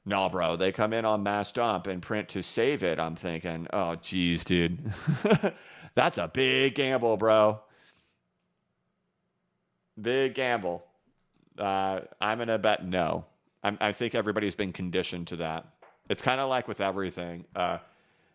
No, bro, they come in on mass dump and print to save it. I'm thinking, oh, geez, dude. That's a big gamble, bro. Big gamble. I'm going to bet no. I think everybody's been conditioned to that. It's kind of like with everything.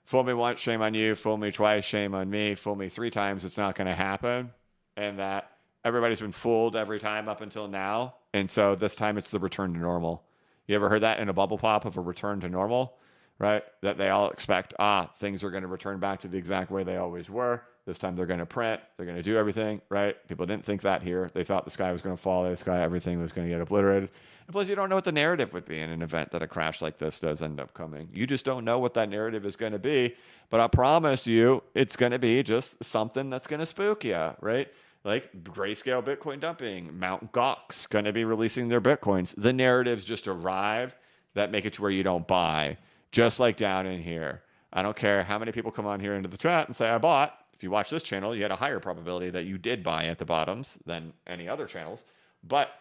Fool me once, shame on you. Fool me twice, shame on me. Fool me three times, it's not going to happen. And that everybody's been fooled every time up until now. And so this time it's the return to normal. You ever heard that in a bubble pop of a return to normal, right? That they all expect, things are going to return back to the exact way they always were. This time they're going to print, they're going to do everything, right? People didn't think that here. They thought the sky was going to fall, the sky, everything was going to get obliterated. And plus, you don't know what the narrative would be in an event that a crash like this does end up coming. You just don't know what that narrative is going to be. But I promise you, it's going to be just something that's going to spook you, right? Like grayscale Bitcoin dumping, Mount Gox going to be releasing their Bitcoins. The narratives just arrive that make it to where you don't buy, just like down in here. I don't care how many people come on here into the chat and say, I bought. If you watch this channel, you had a higher probability that you did buy at the bottoms than any other channels. But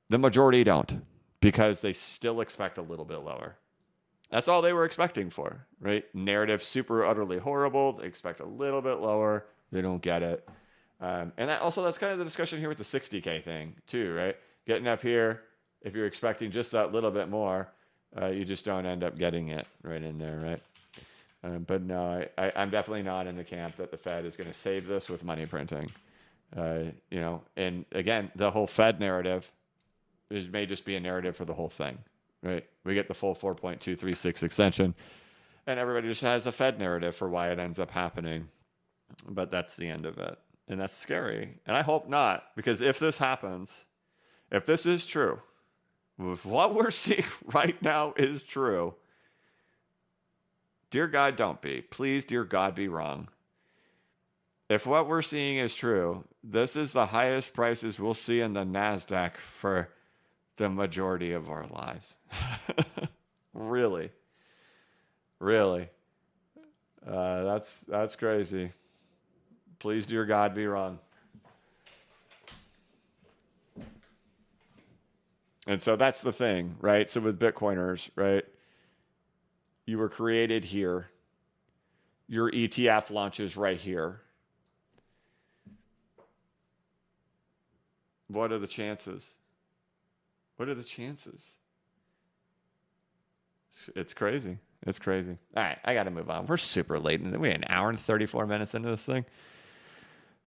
the majority don't, because they still expect a little bit lower. That's all they were expecting for, right? Narrative super utterly horrible. They expect a little bit lower. They don't get it. And that's kind of the discussion here with the 60K thing too, right? Getting up here, if you're expecting just that little bit more, you just don't end up getting it right in there, right? But no, I'm definitely not in the camp that the Fed is going to save this with money printing. And again, the whole Fed narrative may just be a narrative for the whole thing, right? We get the full 4.236 extension, and everybody just has a Fed narrative for why it ends up happening. But that's the end of it. And that's scary. And I hope not, because if this happens, if this is true, if what we're seeing right now is true, dear God, don't be. Please, dear God, be wrong. If what we're seeing is true, this is the highest prices we'll see in the NASDAQ for the majority of our lives. Really. Really. That's crazy. Please, dear God, be wrong. And so that's the thing, right? So with Bitcoiners, right? You were created here. Your ETF launches right here. What are the chances? What are the chances? It's crazy. It's crazy. All right, I got to move on. We're super late. We're an hour and 34 minutes into this thing.